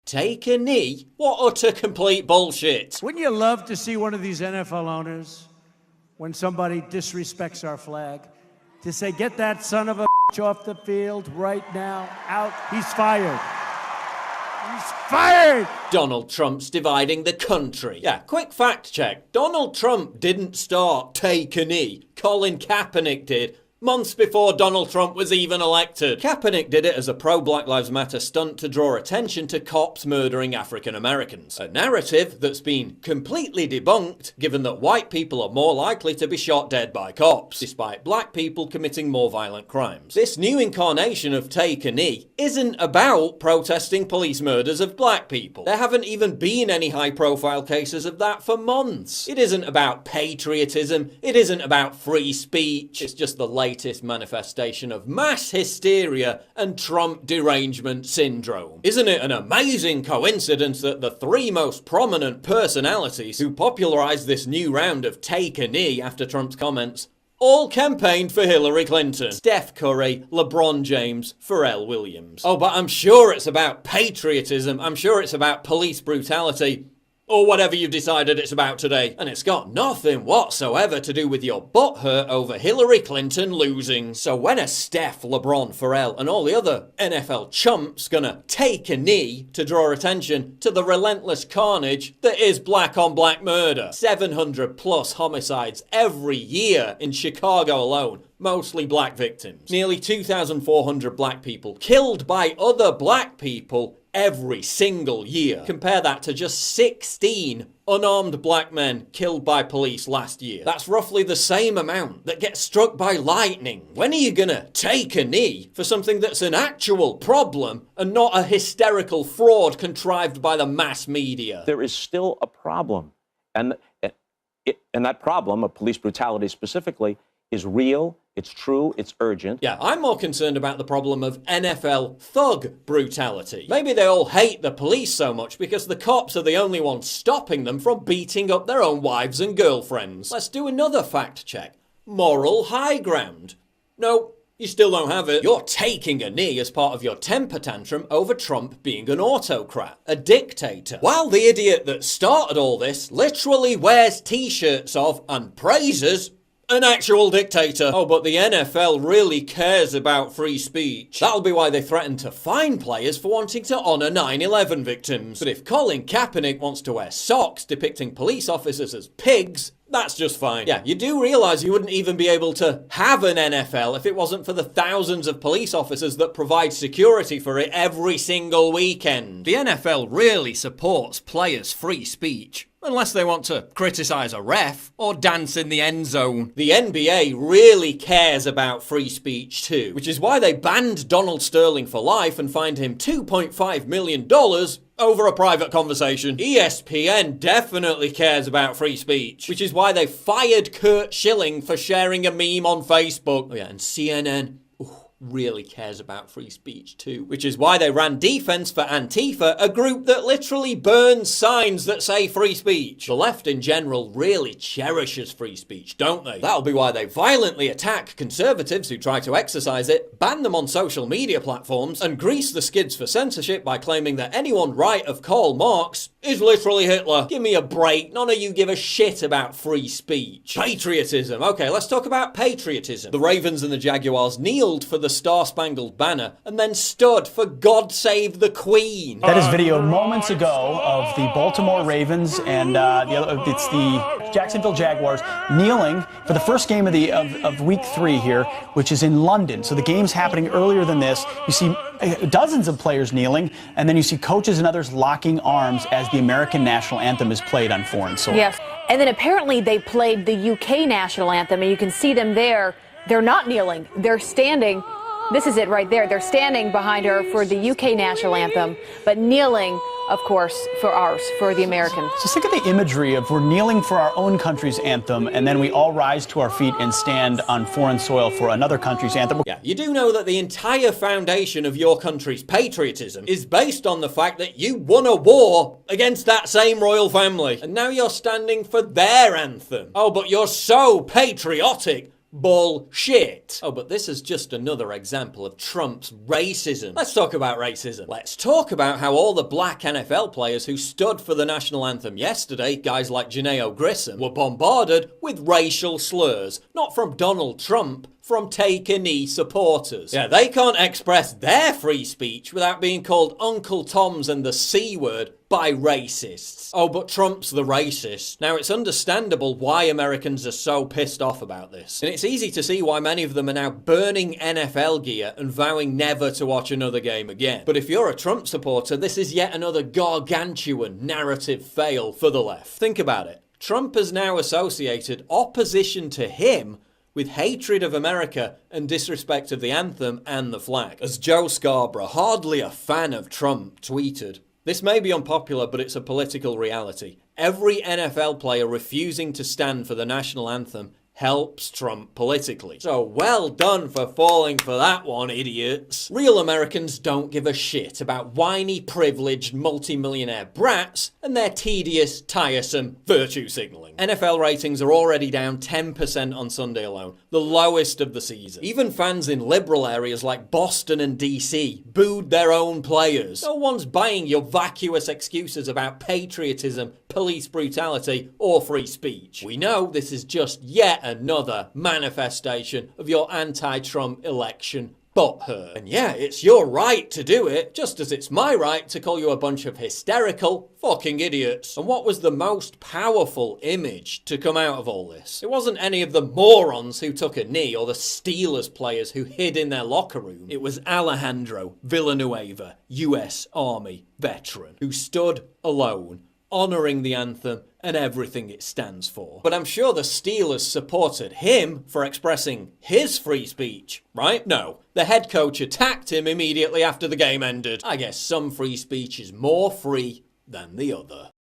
Take a knee? What utter complete bullshit. Wouldn't you love to see one of these NFL owners, when somebody disrespects our flag, to say, get that son of a bitch off the field right now, out, he's fired. He's fired! Donald Trump's dividing the country. Yeah, quick fact check. Donald Trump didn't start Take a Knee. Colin Kaepernick did. Months before Donald Trump was even elected. Kaepernick did it as a pro-Black Lives Matter stunt to draw attention to cops murdering African Americans. A narrative that's been completely debunked, given that white people are more likely to be shot dead by cops, despite black people committing more violent crimes. This new incarnation of Take a Knee isn't about protesting police murders of black people. There haven't even been any high-profile cases of that for months. It isn't about patriotism. It isn't about free speech. It's just the latest manifestation of mass hysteria and Trump derangement syndrome. Isn't it an amazing coincidence that the three most prominent personalities who popularized this new round of Take a Knee after Trump's comments all campaigned for Hillary Clinton? Steph Curry, LeBron James, Pharrell Williams. Oh, but I'm sure it's about patriotism. I'm sure it's about police brutality. Or whatever you've decided it's about today. And it's got nothing whatsoever to do with your butthurt over Hillary Clinton losing. So when are Steph, LeBron, Pharrell and all the other NFL chumps gonna take a knee to draw attention to the relentless carnage that is black on black murder? 700 plus homicides every year in Chicago alone. Mostly black victims. Nearly 2,400 black people killed by other black people every single year. Compare that to just 16 unarmed black men killed by police last year. That's roughly the same amount that gets struck by lightning. When are you gonna take a knee for something that's an actual problem and not a hysterical fraud contrived by the mass media? There is still a problem. And that problem of police brutality specifically is real, it's true, it's urgent. Yeah, I'm more concerned about the problem of NFL thug brutality. Maybe they all hate the police so much because the cops are the only ones stopping them from beating up their own wives and girlfriends. Let's do another fact check. Moral high ground. No, you still don't have it. You're taking a knee as part of your temper tantrum over Trump being an autocrat, a dictator. While the idiot that started all this literally wears t-shirts of and praises an actual dictator. Oh, but the NFL really cares about free speech. That'll be why they threatened to fine players for wanting to honour 9/11 victims. But if Colin Kaepernick wants to wear socks depicting police officers as pigs, that's just fine. Yeah, you do realise you wouldn't even be able to have an NFL if it wasn't for the thousands of police officers that provide security for it every single weekend. The NFL really supports players' free speech. Unless they want to criticise a ref or dance in the end zone. The NBA really cares about free speech too, which is why they banned Donald Sterling for life and fined him $2.5 million over a private conversation. ESPN definitely cares about free speech, which is why they fired Kurt Schilling for sharing a meme on Facebook. Oh yeah, and CNN really cares about free speech too, which is why they ran defense for Antifa, a group that literally burns signs that say free speech. The left in general really cherishes free speech, don't they? That'll be why they violently attack conservatives who try to exercise it, ban them on social media platforms, and grease the skids for censorship by claiming that anyone right of Karl Marx is literally Hitler. Give me a break. None of you give a shit about free speech. Patriotism. Okay, let's talk about patriotism. The Ravens and the Jaguars kneeled for the Star-Spangled Banner and then stood for God Save the Queen. That is video moments ago of the Baltimore Ravens and it's the Jacksonville Jaguars kneeling for the first game of week 3 here, which is in London. So the game's happening earlier than this. You see dozens of players kneeling, and then you see coaches and others locking arms as the American national anthem is played on foreign soil. Yes, and then apparently they played the UK national anthem, and you can see them there. They're not kneeling, they're standing. This is it right there. They're standing behind her for the UK national anthem, but kneeling, of course, for ours, for the American. So think of the imagery of we're kneeling for our own country's anthem, and then we all rise to our feet and stand on foreign soil for another country's anthem. Yeah, you do know that the entire foundation of your country's patriotism is based on the fact that you won a war against that same royal family, and now you're standing for their anthem. Oh, but you're so patriotic. bullshit. Oh, but this is just another example of Trump's racism. Let's talk about racism. Let's talk about how all the black NFL players who stood for the national anthem yesterday, guys like Janae Grissom, were bombarded with racial slurs. Not from Donald Trump, from take-a-knee supporters. Yeah, they can't express their free speech without being called Uncle Toms and the C word by racists. Oh, but Trump's the racist. Now, it's understandable why Americans are so pissed off about this. And it's easy to see why many of them are now burning NFL gear and vowing never to watch another game again. But if you're a Trump supporter, this is yet another gargantuan narrative fail for the left. Think about it. Trump has now associated opposition to him with hatred of America and disrespect of the anthem and the flag. As Joe Scarborough, hardly a fan of Trump, tweeted, "This may be unpopular, but it's a political reality. Every NFL player refusing to stand for the national anthem helps Trump politically. So well done for falling for that one, idiots." Real Americans don't give a shit about whiny, privileged, multi-millionaire brats and their tedious, tiresome virtue signaling. NFL ratings are already down 10% on Sunday alone, the lowest of the season. Even fans in liberal areas like Boston and DC booed their own players. No one's buying your vacuous excuses about patriotism, police brutality, or free speech. We know this is just yet another manifestation of your anti-Trump election butthurt. And yeah, it's your right to do it, just as it's my right to call you a bunch of hysterical fucking idiots. And what was the most powerful image to come out of all this? It wasn't any of the morons who took a knee or the Steelers players who hid in their locker room. It was Alejandro Villanueva, US Army veteran, who stood alone, honouring the anthem and everything it stands for. But I'm sure the Steelers supported him for expressing his free speech, right? No. The head coach attacked him immediately after the game ended. I guess some free speech is more free than the other.